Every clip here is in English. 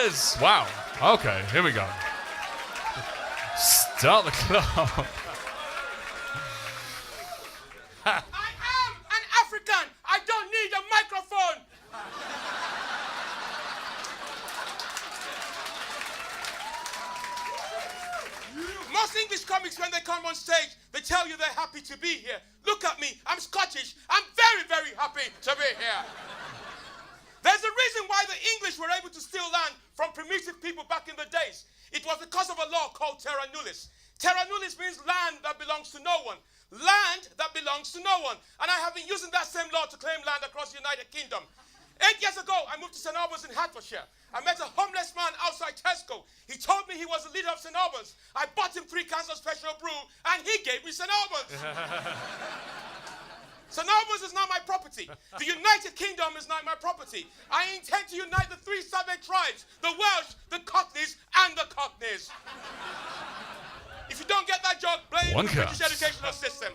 is. Wow. Okay, here we go. Start the clock. I am an African. I don't need a microphone. Most English comics, when they come on stage, they tell you they're happy to be here. Look at me. I'm Scottish. I'm very, very happy to be here. There's a reason why the English were able to steal land from primitive people back in the days. It was because of a law called terra nullius. Terra nullius means land that belongs to no one. Land that belongs to no one. And I have been using that same law to claim land across the United Kingdom. 8 years ago, I moved to St. Albans in Hertfordshire. I met a homeless man outside Tesco. He told me he was the leader of St. Albans. I bought him 3 cans of special brew, and he gave me St. Albans. St. Albans is not my property. The United Kingdom is not my property. I intend to unite the 3 Southern tribes, the Welsh, the Cockneys, and the Cockneys. If you don't get that joke, blame the British educational system.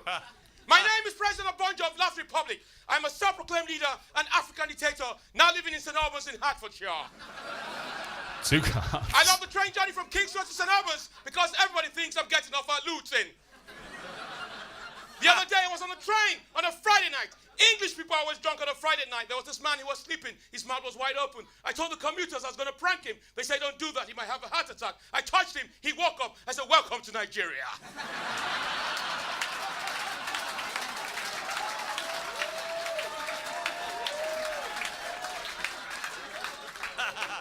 My name is President Obonjo of Last Republic. I'm a self-proclaimed leader, an African dictator, now living in St. Albans in Hertfordshire. 2 cards. I love the train journey from Kingston to St. Albans because everybody thinks I'm getting off at Luton. The other day, I was on a train on a Friday night. English people are always drunk on a Friday night. There was this man who was sleeping. His mouth was wide open. I told the commuters I was going to prank him. They said, don't do that. He might have a heart attack. I touched him. He woke up. I said, welcome to Nigeria.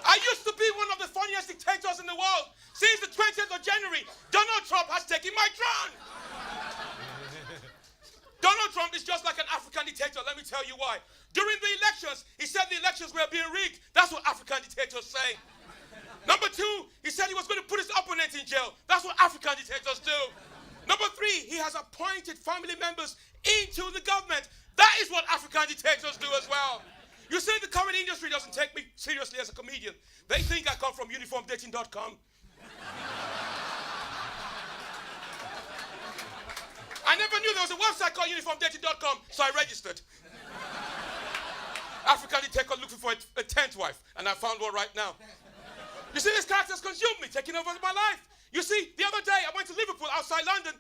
I used to be one of the funniest dictators in the world. Since the 20th of January, Donald Trump has taken my throne. Donald Trump is just like an African dictator. Let me tell you why. During the elections, he said the elections were being rigged. That's what African dictators say. Number 2, he said he was going to put his opponent in jail. That's what African dictators do. Number 3, he has appointed family members into the government. That is what African dictators do as well. You see, the comedy industry doesn't take me seriously as a comedian. They think I come from uniformdating.com. I never knew there was a website called uniformdating.com, so I registered. African dictator looking for a 10th wife, and I found one right now. You see, this character's consumed me, taking over my life. You see, the other day, I went to Liverpool outside London,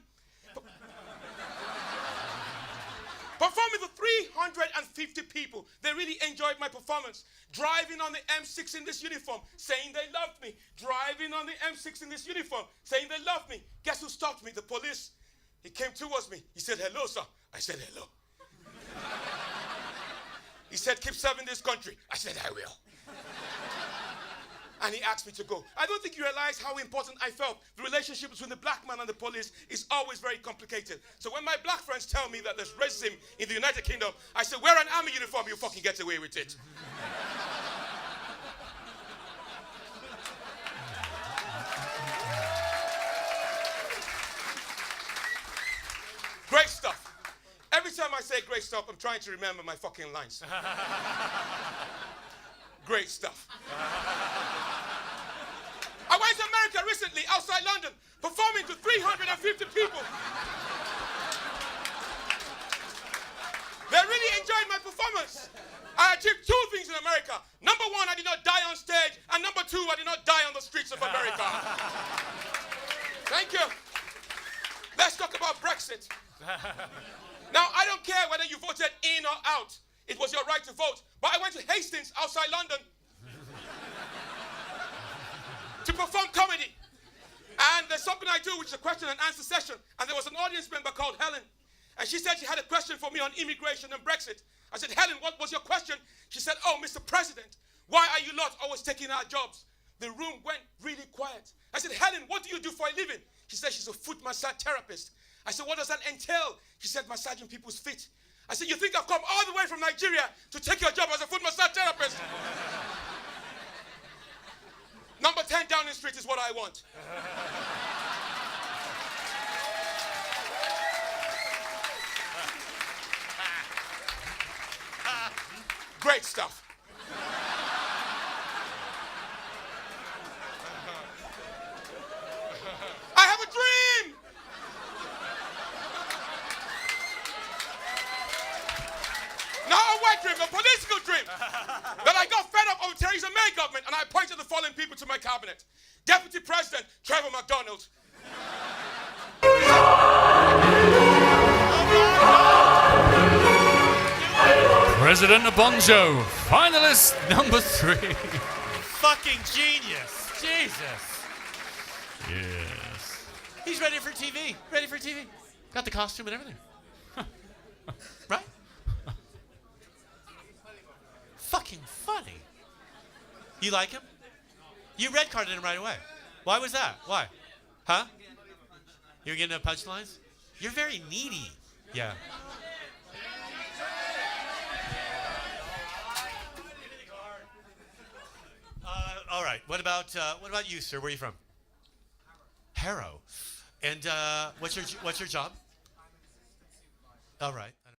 performing for 350 people. They really enjoyed my performance. Driving on the M6 in this uniform, saying they loved me. Driving on the M6 in this uniform, saying they loved me. Guess who stopped me? The police. He came towards me. He said, hello, sir. I said, hello. He said, keep serving this country. I said, I will. And he asked me to go. I don't think you realize how important I felt. The relationship between the black man and the police is always very complicated. So when my black friends tell me that there's racism in the United Kingdom, I say, wear an army uniform, you fucking get away with it. Great stuff. Every time I say great stuff, I'm trying to remember my fucking lines. Great stuff. I went to America recently, outside London, performing to 350 people. They really enjoyed my performance. I achieved 2 things in America. Number 1, I did not die on stage, and number 2, I did not die on the streets of America. Thank you. Let's talk about Brexit. Now, I don't care whether you voted in or out. It was your right to vote. But I went to Hastings, outside London, to perform comedy. And there's something I do, which is a question and answer session. And there was an audience member called Helen. And she said she had a question for me on immigration and Brexit. I said, Helen, what was your question? She said, oh, Mr. President, why are you lot always taking our jobs? The room went really quiet. I said, Helen, what do you do for a living? She said she's a foot massage therapist. I said, what does that entail? She said, massaging people's feet. I said, you think I've come all the way from Nigeria to take your job as a foot massage therapist? Number 10 Downing Street is what I want. Great stuff. I have a dream. Not a wet dream, a political dream. That I got fed up over Theresa May government, and I appointed the following people to my cabinet. Deputy President, Trevor McDonald. President Obonjo, finalist number 3. Fucking genius. Jesus. Yes. He's ready for TV. Ready for TV. Got the costume and everything. Right? Fucking funny. You like him? You red carded him right away. Why was that? Why? Huh? You're getting no punchlines? You're very needy. Yeah. All right. What about you, sir? Where are you from? Harrow. And what's your job? All right.